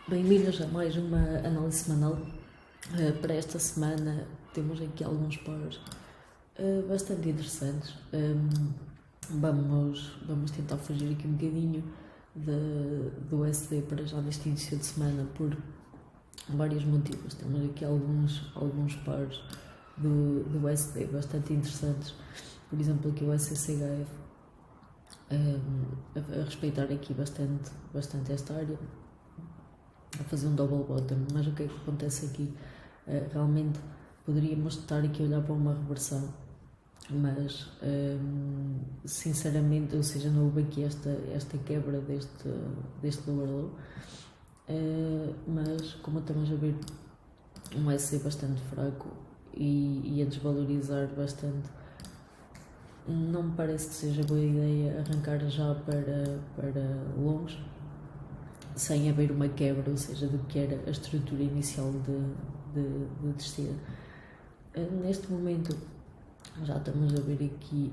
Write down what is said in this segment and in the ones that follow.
Bem-vindos a mais uma análise semanal. Para esta semana temos aqui alguns pares bastante interessantes. Vamos tentar fugir aqui um bocadinho do USD para já neste início de semana por vários motivos. Temos aqui alguns pares do USD bastante interessantes. Por exemplo, aqui o SCHF a respeitar aqui bastante esta área, a fazer um double bottom, mas o que é que acontece aqui? Realmente poderíamos estar aqui a olhar para uma reversão, mas sinceramente, ou seja, não houve aqui esta quebra deste lower low, mas como estamos a ver, um SC bastante fraco e a desvalorizar bastante, não me parece que seja boa ideia arrancar já para longos sem haver uma quebra, ou seja, do que era a estrutura inicial de descida. Neste momento já estamos a ver aqui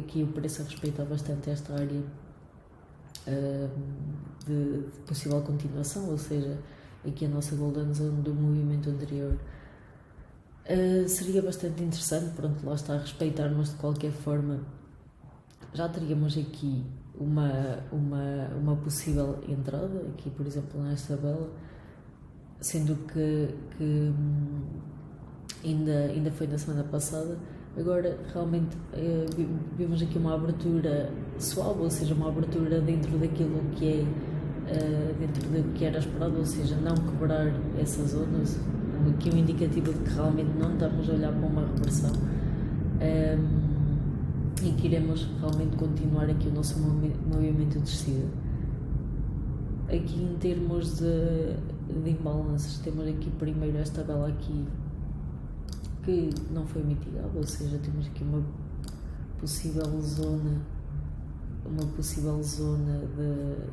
aqui o preço a respeitar bastante esta área de possível continuação, ou seja, aqui a nossa golden zone do movimento anterior. Seria bastante interessante, pronto, lá está a respeitar, mas de qualquer forma já teríamos aqui uma possível entrada, aqui por exemplo nesta vela, sendo que ainda foi na semana passada. Agora realmente vimos aqui uma abertura suave, ou seja, uma abertura dentro daquilo que é dentro do que era esperado, ou seja, não quebrar essas zonas, aqui um indicativo de que realmente não estamos a olhar para uma reversão. E que iremos realmente continuar aqui o nosso movimento de descida. Aqui em termos de imbalances, temos aqui primeiro esta vela aqui que não foi mitigada, ou seja, temos aqui uma possível zona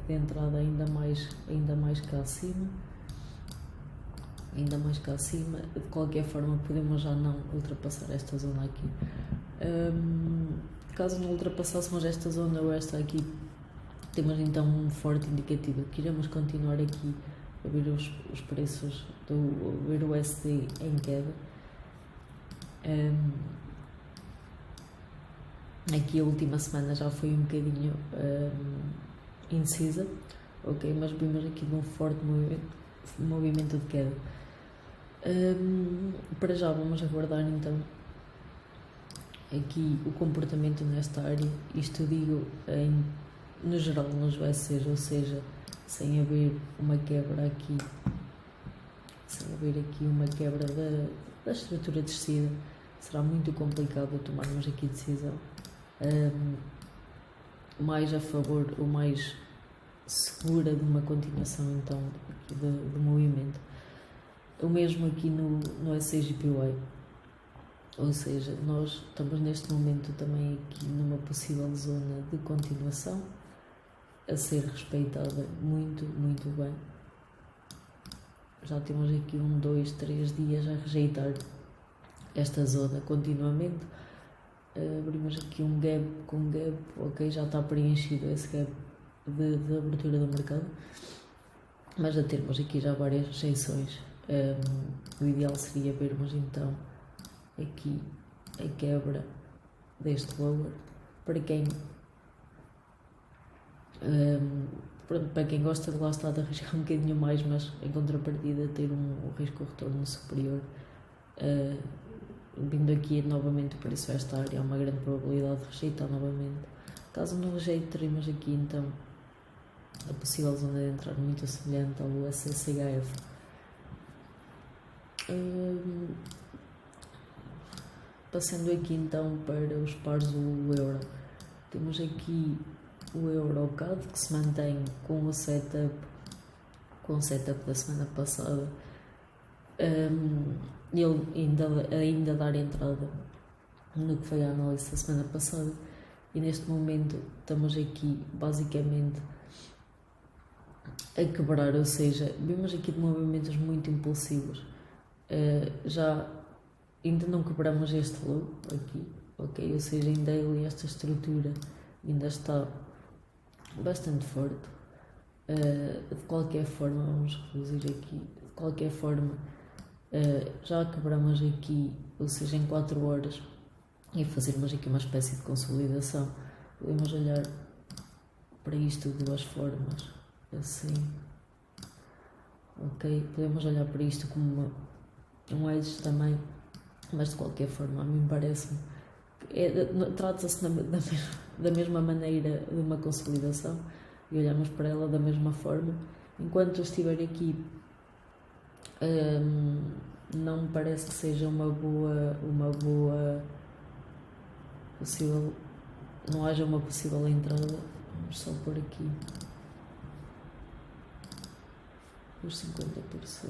de entrada ainda mais cá acima. De qualquer forma podemos já não ultrapassar esta zona aqui. Caso não ultrapassássemos esta zona ou esta aqui, temos então um forte indicativo que iremos continuar aqui a ver os preços ver o USD em queda. Aqui a última semana já foi um bocadinho indecisa, ok, mas vimos aqui de um forte movimento de queda. Para já vamos aguardar então aqui o comportamento nesta área, isto digo no geral nos USCs, ou seja, sem haver uma quebra aqui, uma quebra da estrutura de descida, será muito complicado tomarmos aqui decisão mais a favor ou mais segura de uma continuação então do movimento. O mesmo aqui no SCJPY, ou seja, nós estamos neste momento também aqui numa possível zona de continuação a ser respeitada muito bem. Já temos aqui 1, 2, 3 dias a rejeitar esta zona continuamente. Abrimos aqui um gap com gap, ok, já está preenchido esse gap de abertura do mercado, mas já temos aqui já várias rejeições. O ideal seria vermos então aqui a quebra deste lower para quem gosta de lá estar de arriscar um bocadinho mais, mas em contrapartida ter um risco retorno superior. Vindo aqui novamente o preço a esta área, há uma grande probabilidade de rejeitar novamente. Caso não rejeite, teremos aqui então a possível zona de entrar muito semelhante ao SCHF. Passando aqui então para os pares do euro, temos aqui o EuroCAD que se mantém com o setup da semana passada. Ele ainda dar entrada no que foi a análise da semana passada, e neste momento estamos aqui basicamente a quebrar, ou seja, vimos aqui de movimentos muito impulsivos. Já ainda não quebramos este low aqui, ok, ou seja, em daily esta estrutura ainda está bastante forte. De qualquer forma, vamos reduzir aqui. De qualquer forma, já quebramos aqui, ou seja, em 4 horas, e fazermos aqui uma espécie de consolidação. Podemos olhar para isto de 2 formas, assim, ok? Podemos olhar para isto como um edge também, mas de qualquer forma, a mim parece-me trata-se da mesma maneira de uma consolidação e olhamos para ela da mesma forma. Enquanto eu estiver aqui, não me parece que seja uma boa possível, não haja uma possível entrada. Vamos só por aqui os 50%.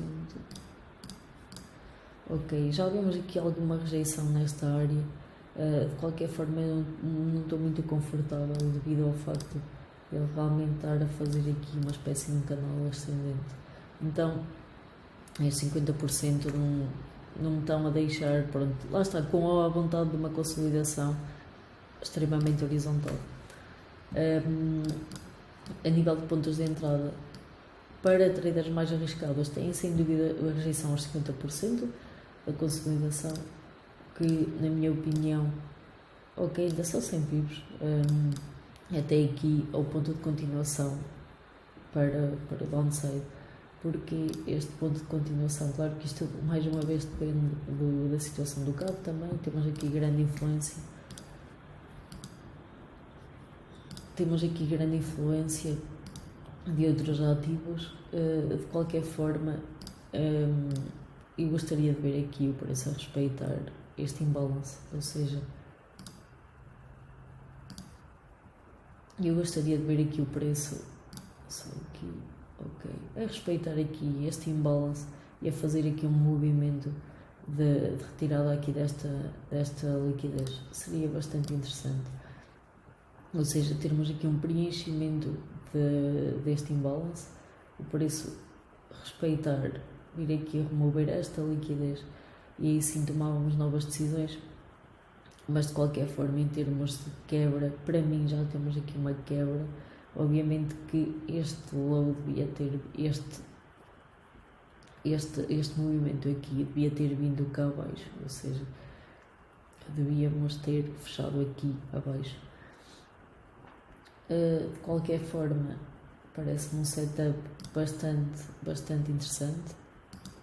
Ok, já vemos aqui alguma rejeição nesta área. De qualquer forma, eu não estou muito confortável devido ao facto de ele realmente estar a fazer aqui uma espécie de um canal ascendente. Então, estes 50% não me estão a deixar, pronto, lá está, com a vontade de uma consolidação extremamente horizontal. A nível de pontos de entrada, para traders mais arriscados, têm sem dúvida a rejeição aos 50%, a consolidação, que na minha opinião, ok, ainda são 100 pips, até aqui ao ponto de continuação para o downside, porque este ponto de continuação, claro que isto mais uma vez depende da situação do cabo também, temos aqui grande influência de outros ativos. De qualquer forma, eu gostaria de ver aqui o preço a respeitar este imbalance, ou seja, eu gostaria de ver aqui o preço só aqui, ok, a respeitar aqui este imbalance e a fazer aqui um movimento de retirada aqui desta liquidez. Seria bastante interessante, ou seja, termos aqui um preenchimento deste imbalance, o preço respeitar, vir aqui a remover esta liquidez e aí sim tomávamos novas decisões. Mas de qualquer forma, em termos de quebra, para mim já temos aqui uma quebra. Obviamente que este low devia ter, este movimento aqui devia ter vindo cá abaixo, ou seja, devíamos ter fechado aqui abaixo. De qualquer forma, parece-me um setup bastante interessante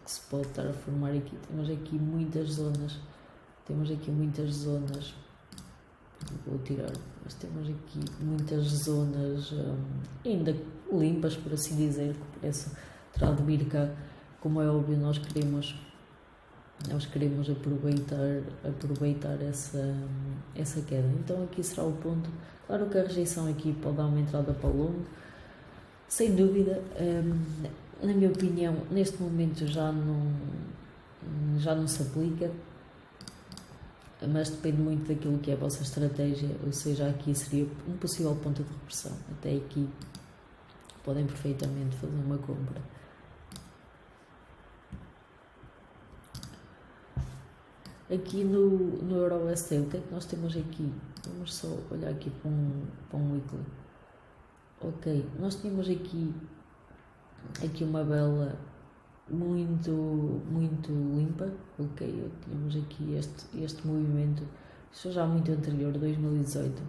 que se pode estar a formar aqui. Temos aqui muitas zonas, vou tirar, mas temos aqui muitas zonas ainda limpas, por assim dizer, que o preço terá de vir cá. Como é óbvio, nós queremos aproveitar essa queda. Então aqui será o ponto. Claro que a rejeição aqui pode dar uma entrada para o longo, sem dúvida. Na minha opinião, neste momento já não se aplica, mas depende muito daquilo que é a vossa estratégia, ou seja, aqui seria um possível ponto de reversão. Até aqui podem perfeitamente fazer uma compra. Aqui no EURUSD, o que é que nós temos aqui? Vamos só olhar aqui para um weekly. Ok, nós temos aqui uma vela muito limpa, ok? Temos aqui este movimento, isto já muito anterior, 2018,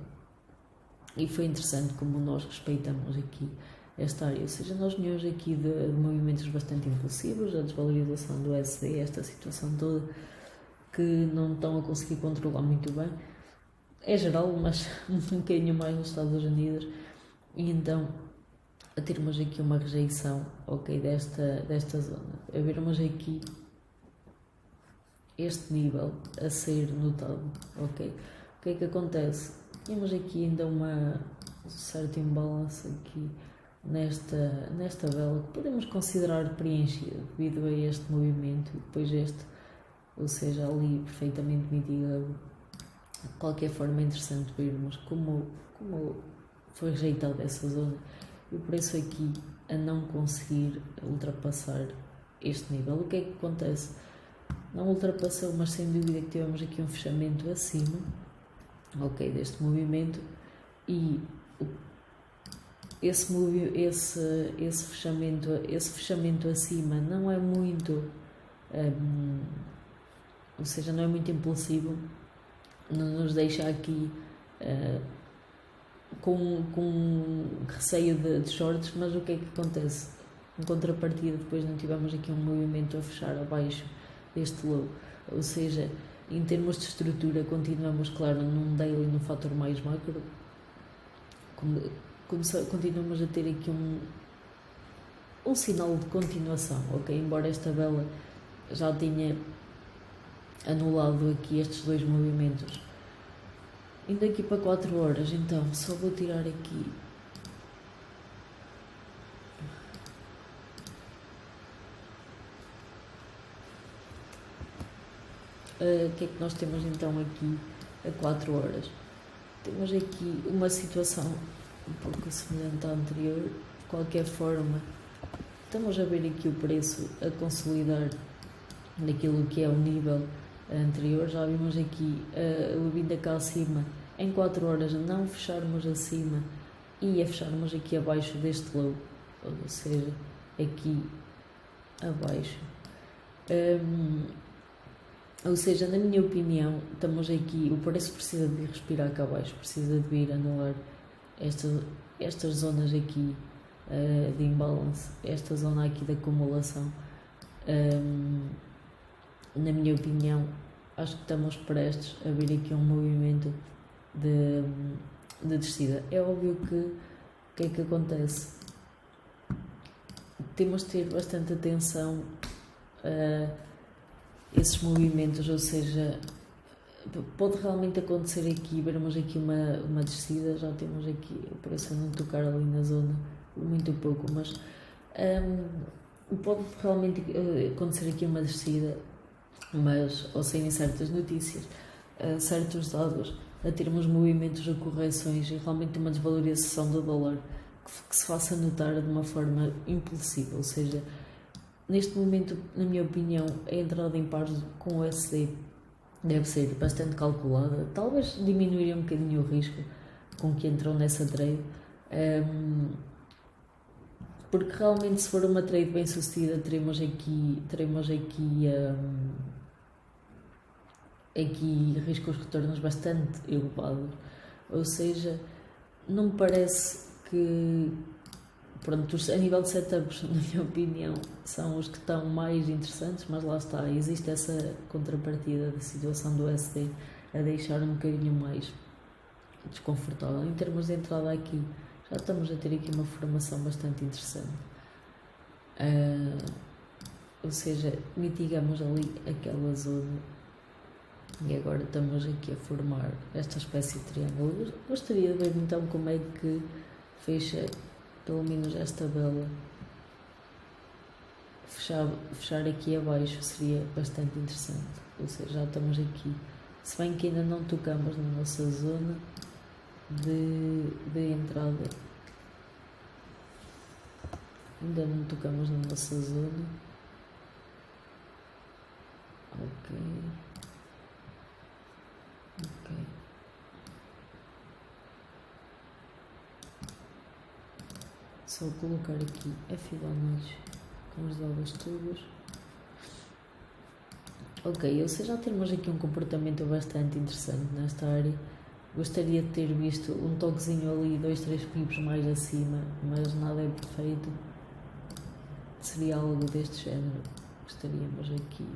e foi interessante como nós respeitamos aqui esta área, ou seja, nós vinhamos aqui de movimentos bastante impulsivos, a desvalorização do USD, esta situação toda que não estão a conseguir controlar muito bem, é geral, mas um bocadinho mais nos Estados Unidos, e então a termos aqui uma rejeição, ok, desta zona, a vermos aqui este nível a ser notado, ok, o que é que acontece? Temos aqui ainda um certo imbalance aqui nesta vela que podemos considerar preenchida devido a este movimento e depois ou seja, ali perfeitamente mitigado. De qualquer forma é interessante vermos como foi rejeitada essa zona e o preço aqui a não conseguir ultrapassar este nível. O que é que acontece? Não ultrapassou, mas sem dúvida que tivemos aqui um fechamento acima, ok, deste movimento, e esse fechamento acima não é muito, ou seja, não é muito impulsivo, não nos deixa aqui com receio de shorts, mas o que é que acontece? Em contrapartida, depois não tivemos aqui um movimento a fechar abaixo deste low, ou seja, em termos de estrutura continuamos, claro, num daily, no fator mais macro, continuamos a ter aqui um sinal de continuação, ok? Embora esta vela já tenha anulado aqui estes dois movimentos. Indo aqui para 4 horas, então, só vou tirar aqui o que é que nós temos então aqui a 4 horas? Temos aqui uma situação um pouco semelhante à anterior, de qualquer forma, estamos a ver aqui o preço a consolidar naquilo que é o nível anterior. Já vimos aqui a vinda cá acima em 4 horas, não fecharmos acima e a fecharmos aqui abaixo deste low, ou seja, aqui abaixo. Ou seja, na minha opinião, estamos aqui, o preço precisa de vir respirar cá abaixo, precisa de vir anular estas zonas aqui de imbalance, esta zona aqui de acumulação. Na minha opinião, acho que estamos prestes a ver aqui um movimento de descida. É óbvio que o que é que acontece? Temos de ter bastante atenção a esses movimentos, ou seja, pode realmente acontecer aqui, vermos aqui uma descida, já temos aqui o preço a não tocar ali na zona, muito pouco, mas pode realmente acontecer aqui uma descida, mas ao serem certas notícias, certos dados, a termos movimentos de correções e realmente uma desvalorização do dólar que se faça notar de uma forma impulsiva, ou seja, neste momento, na minha opinião, a entrada em pares com o USD deve ser bastante calculada, talvez diminuir um bocadinho o risco com que entram nessa trade, porque realmente se for uma trade bem sucedida teremos aqui riscos de retornos bastante elevados, ou seja, não me parece que, pronto, a nível de setups, na minha opinião, são os que estão mais interessantes, mas lá está, existe essa contrapartida da situação do USD a deixar um bocadinho mais desconfortável. Em termos de entrada aqui, já estamos a ter aqui uma formação bastante interessante, ou seja, mitigamos ali aquela zona e agora estamos aqui a formar esta espécie de triângulo. Gostaria de ver então como é que fecha pelo menos esta vela. Fechar aqui abaixo seria bastante interessante, ou seja, já estamos aqui, se bem que ainda não tocamos na nossa zona de entrada, ainda não tocamos na nossa zona, ok, só colocar aqui a Fibonacci com os dados todos. Ok, ou seja, já temos aqui um comportamento bastante interessante nesta área. Gostaria de ter visto um toquezinho ali, 2-3 pips mais acima, mas nada é perfeito. Seria algo deste género. Gostaríamos aqui.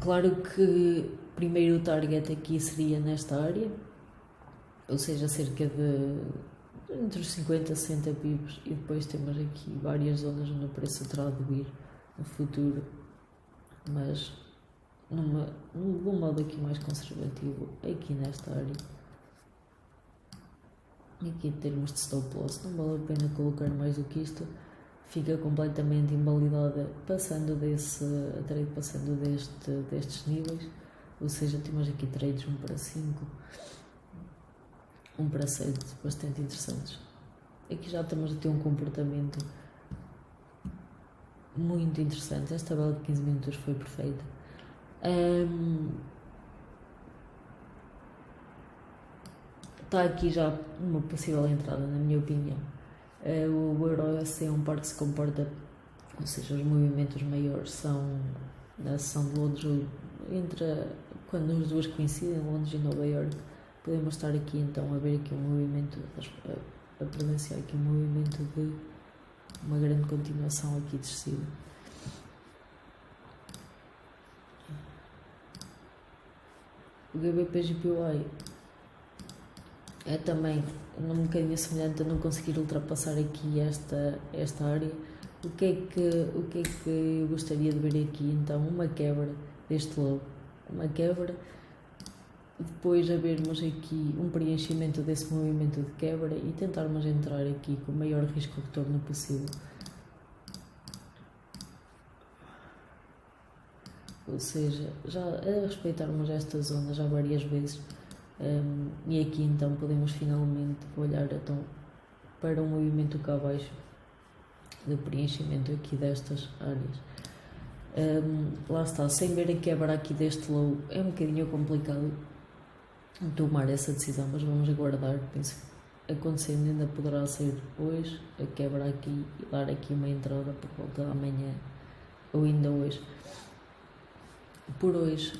Claro que primeiro o target aqui seria nesta área, ou seja, cerca de entre os 50 e 60 pips, e depois temos aqui várias zonas onde o preço terá de vir no futuro, mas de um modo aqui mais conservativo, aqui nesta área. Aqui em termos de stop loss não vale a pena colocar mais do que isto, fica completamente invalidada passando destes níveis, ou seja, temos aqui trades 1 para 5, 1 para 7 bastante interessantes. Aqui já estamos a ter um comportamento muito interessante. Esta vela de 15 minutos foi perfeita. está aqui já uma possível entrada, na minha opinião. O EuroSC é um par que se comporta, ou seja, os movimentos maiores são na sessão de Londres, quando as duas coincidem, Londres e Nova York. Podemos estar aqui então a ver aqui um movimento, a presenciar aqui um movimento de uma grande continuação aqui descida. O GBP-JPY é também um bocadinho semelhante a não conseguir ultrapassar aqui esta área. O que é que eu gostaria de ver aqui então? Uma quebra deste low, uma quebra, depois havermos aqui um preenchimento desse movimento de quebra e tentarmos entrar aqui com o maior risco de retorno possível. Ou seja, já a respeitarmos esta zona já várias vezes, e aqui então podemos finalmente olhar então para um movimento cá abaixo de preenchimento aqui destas áreas. Lá está, sem ver a quebra aqui deste low é um bocadinho complicado tomar essa decisão, mas vamos aguardar. Penso que acontecendo ainda poderá ser hoje a quebra aqui e dar aqui uma entrada por volta da manhã ou ainda hoje. Por hoje